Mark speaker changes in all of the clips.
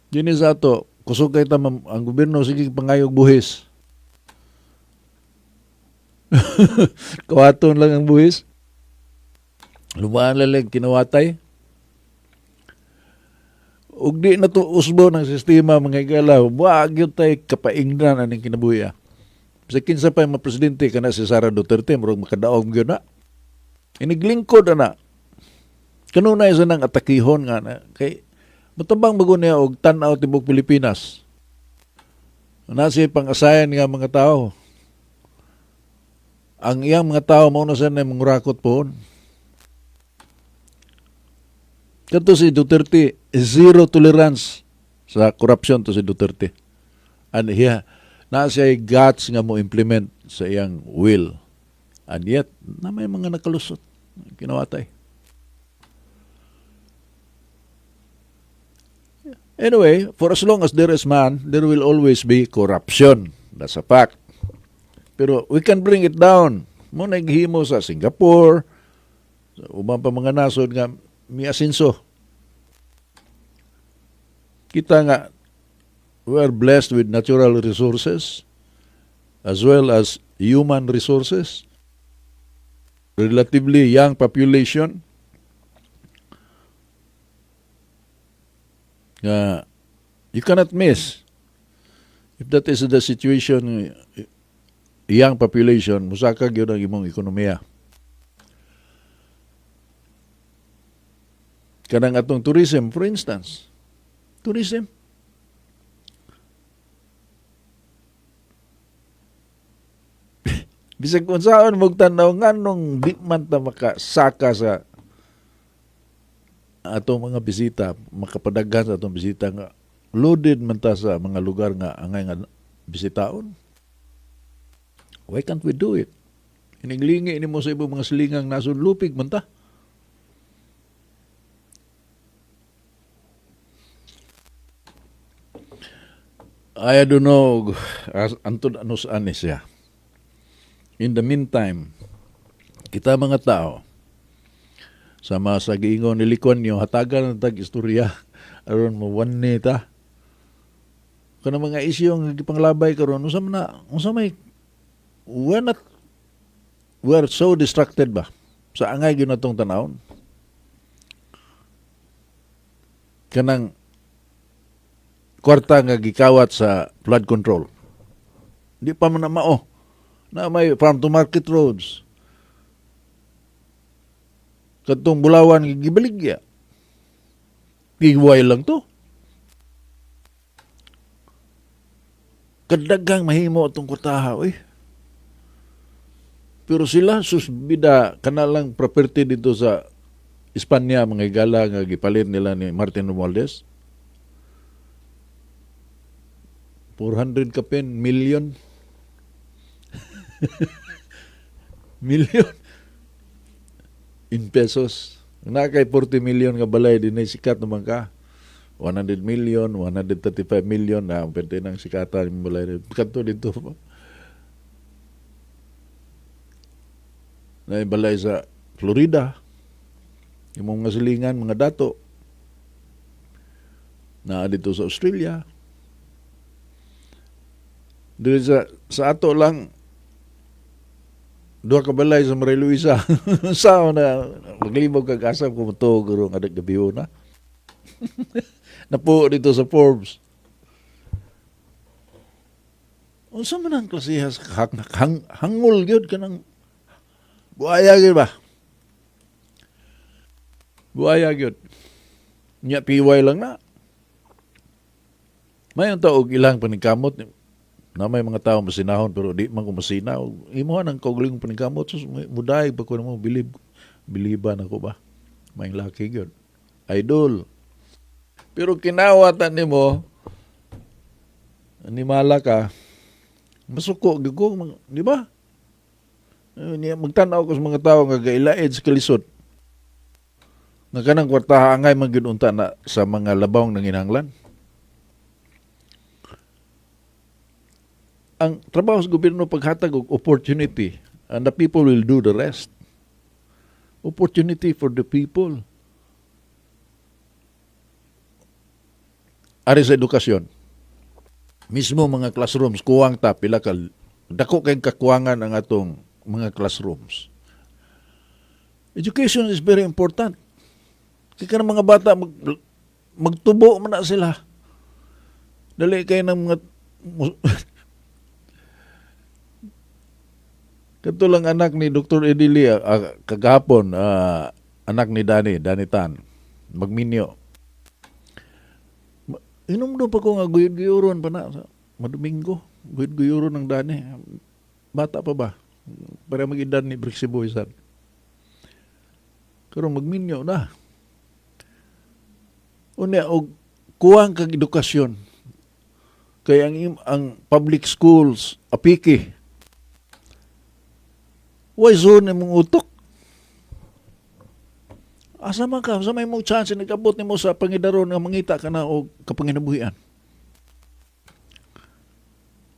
Speaker 1: Dini sa ato, kusog kay tamam ang gobyerno sige pangayog buhis. Kawaton lang ang buhis. Lumaan lalag kinawatay. Ug di na to usbo ng sistema mga igala. Wag yun tayo kapaingnan aning kinabuhi. Sa kinsa pa yung presidente kana si Sara Duterte, murag makadaog yun na. Iniglingkod na. Kanunay sa nang atakihon nga na. Kay matabang bago niya og tanaw tibok Pilipinas. Nasi pang-asayan nga mga tao. Ang iyang mga tao mao na sa na mangurakot po. Kato si Duterte, zero tolerance sa corruption to si Duterte. And na siya guts nga mo implement sa iyang will. And yet, na may mga nakalusot. Kinawatay. Anyway, for as long as there is man, there will always be corruption. That's a fact. Pero we can bring it down. Muna naghimo sa Singapore, sa ubang pa mga nasod nga may asinso. Kita nga, we are blessed with natural resources as well as human resources. Relatively young population. You cannot miss. If that is the situation, young population, musakag yun ang imong ekonomiya. Kanang atong tourism, for instance. Tourism. Bisag kung saan magtanaw nga nung di man ta makasaka sa atong mga bisita, makapadaghan sa atong bisita nga loaded man ta sa mga lugar nga angay nga bisitaon. Why can't we do it? Iniglingi ini mo sa ibang mga silingang nasunlupig man ta. I don't know antod anos anis siya. In the meantime, kita mga tao sama sa giingon ni Licon nyo, hatagan ng tag-istorya aron mo wanni ta. Kana mga isyu ang gipanglabay karon unsa may we're so distracted ba sa angay gyud natong tanawon. Kanang kwarta nga gikawat sa flood control. Di pa man na mao na may farm to market roads. Katong Bulawan gibaligya. Giway lang to. Kadagang mahimo itong kwartaha, oy. Pero sila susbida kanalang property dito sa Espanya mga igala nga gipalit nila ni Martin Romualdez. 400 kapin million. Million in pesos. Na kay 40 million nga balay din ay sikat naman ka. 100 million, 135 million na pwede nang sikatan yung balay. Kanto dito pa. Na balay sa Florida. Yung mga silingan, mga dato. Na dito sa Australia. Dito sa ato lang, duha ka balay sa Maria Luisa. Sao na, maglibog kag-asap kung ito, guro nga gabiho na. Napo dito sa Forbes. Unsa man ang klasihas hangol gyud kanang buaya gyud ba? Buaya gyud. Nya piway lang na. May ang taog ilang paningkamot na may mga tao masinahon pero di man ko masinaw. Imuha ng kaugaling paningkamot sus muday pa ko mo biliban ako ba? May laki gyud. Idol. Pero kinawatan nimo animala ka masuko gyud ko, di ba? Magtanaw ko sa mga tao nga gailaid sa kalisod. Nga kanang kwartaha angay man gyud unta na sa mga labaw ng inanglan. Ang trabaho sa gobyerno paghatag og opportunity and the people will do the rest. Opportunity for the people. ari sa edukasyon. Mismo mga classrooms kuwang ta pila ka dako kay kakuwangan ang atong mga classrooms. Education is very important. Kaya ka ng mga bata magtubo man na sila. Dali kayo ng mga Katulang anak ni Dr. Edilia kagahapon, anak ni Danny Tan, magminyo. Inom doon pa ko nga guyod-guyuron pa na sa Madomingo. Guyod-guyuron ng Danny. Bata pa ba? Para mag-edad ni Brixie Boysan. Pero magminyo na. Unya, og kuwang kag edukasyon. Kaya ang public schools, apiki. Why zone mong utok? Asa man ka, sa may mong chance, nagabot ni mo sa pangidaron nga mangita ka na o kapanginabuhian.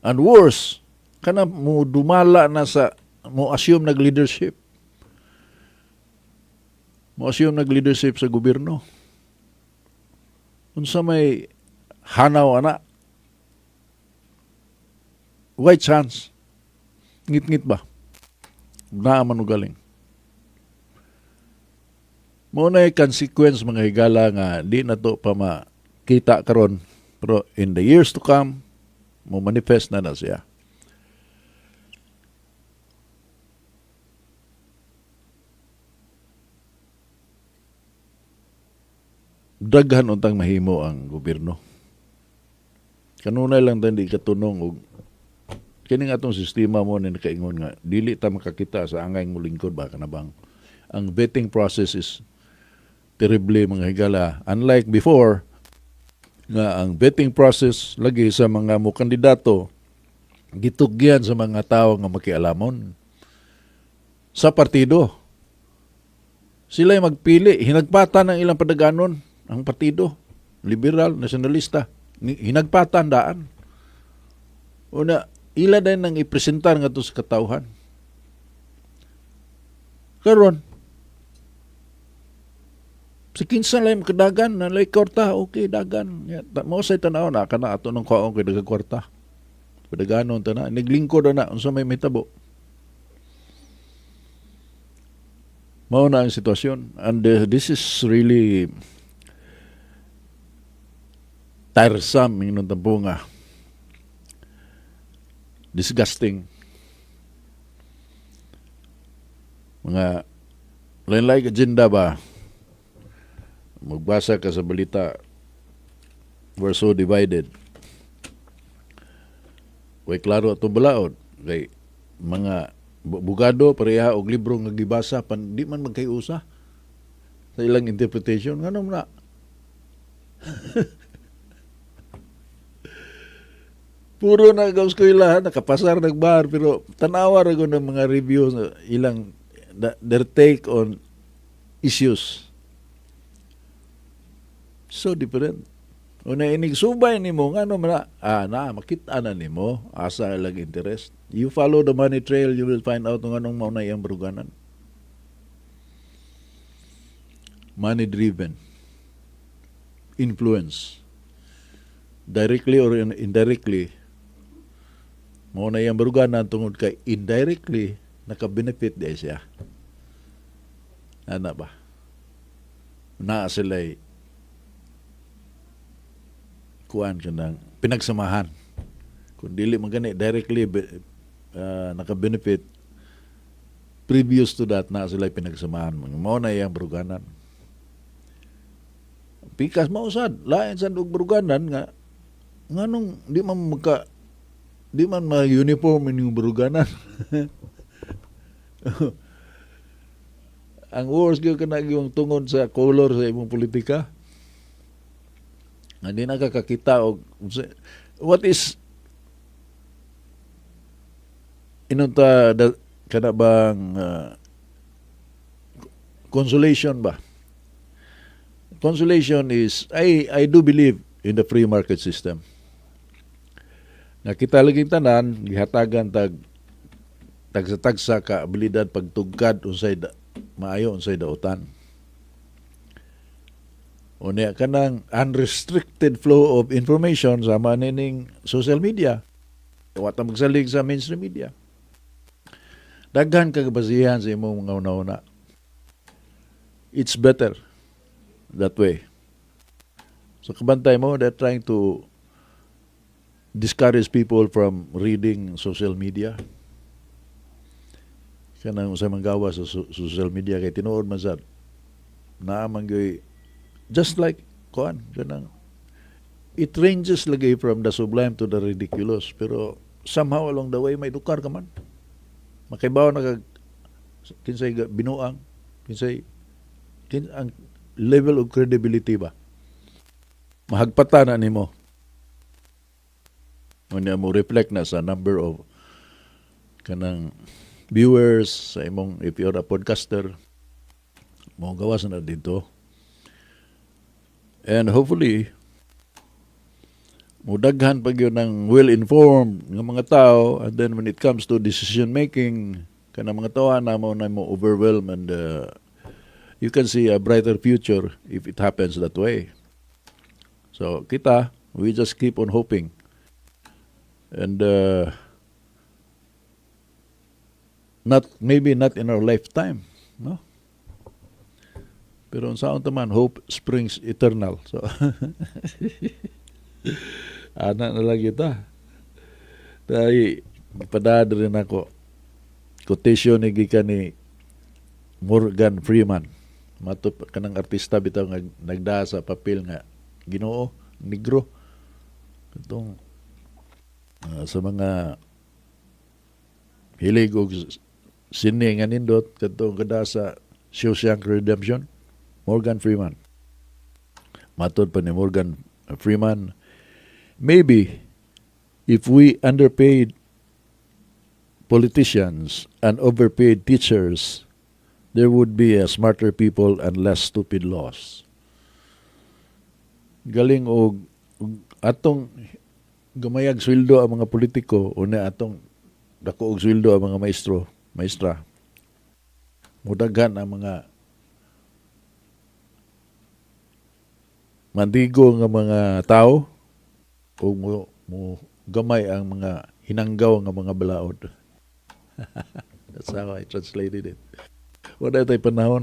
Speaker 1: And worse, ka na mo dumala na sa, mo assume nag-leadership. Mo assume nag-leadership sa gobyerno. Unsa may hanaw ana, why chance? Ngit-ngit ba? Naaman galing. Muna yung consequence mga higala nga di na to pa makita karon, pero in the years to come mo manifest na siya. Daghan untang mahimo ang gobyerno. Kanunay lang tan di katunong og kini nga atong sistema mo ni nakaingon nga dili ta makakita sa angay mo lingkod ba kanabang ang vetting process is terrible mga higala. Unlike before, nga ang vetting process lagi sa mga mo kandidato, gitugyan sa mga tao nga makialamon. Sa partido, sila magpili, hinagpatan ng ilang padaganon, ang partido, liberal, nationalista, hinagpatan daan. Una, ila din nang ipresentar nga to sa katauhan. Karon, si kinsa lang kadagan na lay kwarta, okay, dagan. Mao say tanaw na kana ato nang kaon kay dagang kwarta. Padaganon ta na, naglingkod na unsa may mitabo. Mao na ang sitwasyon, and this is really tiresome yung tampo nga. Disgusting. Mga lain-lain agenda ba? Magbasa ka sa balita, we're so divided. Way klaro atong balaod kay mga bugado pareha og libro nga gibasa pan di man magkayusa sa ilang interpretation nganong na. Puro na eskwelahan nakapasar nagbar pero tanawa ra ko ng mga reviews ilang their take on issues. So different. Una inig subay nimo ngano man makita na nimo asa lang interest. You follow the money trail, you will find out kung anong mauna iyang baruganan. Money driven. Influence. Directly or indirectly, mauna iyang baruganan tungod kay indirectly naka-benefit di siya. Ano ba? Na sila'y kuan kanang pinagsamahan. Kung dili man gani directly naka-benefit, previous to that na sila pinagsamahan. Mao na iyang baruganan. Pikas mausad, lain sa baruganan nga nganong di man ma-uniform yung baruganan. Ang worst gyud kana yung tungod sa color sa imong politika. Hindi nakakakita og what is inunta kada bang consolation ba? Consolation is I do believe in the free market system. Nakita lagi tanan gihatagan tagsa ka abilidad pagtugkad unsay maayo unsay dautan. Unya kanang unrestricted flow of information sama nining social media. Wa ta magsalig sa mainstream media. Daghan kag basihan sa imong mga una-una. It's better that way. So kabantay mo, they're trying to discourage people from reading social media. Kanang sa manggawa sa social media kay tinuod man sad naamang gay just like kuan kanang it ranges lagi from the sublime to the ridiculous pero somehow along the way may dukar ka man makaibaw na kag kinsay binuang kinsay ang level of credibility ba mahagpatan na nimo unya mo reflect na sa number of kanang viewers sa imong if you're a podcaster mo gawas na dito and hopefully mudaghan pag yun ng well-informed ng mga tao and then when it comes to decision making kanang mga tao na mo overwhelmed and you can see a brighter future if it happens that way. So kita we just keep on hoping and maybe not in our lifetime, no? Pero sa taman hope springs eternal. So ana na lang kita. Dahil padad rin ako quotation ni gikan ni Morgan Freeman. Matop kanang artista bitaw nga nagdaa sa papel nga Ginoo negro. Katong sa mga hilig og sini nga nindot katong kada sa Shawshank Redemption Morgan Freeman matod pa ni Morgan Freeman maybe if we underpaid politicians and overpaid teachers there would be a smarter people and less stupid laws galing og atong gamayag sweldo ang mga politiko una atong dako og sweldo ang mga maestra mudaghan ang mga mandigo nga mga tao o mo gamay ang mga hinanggaw nga mga balaod. That's how I translated it. Wala tayo panahon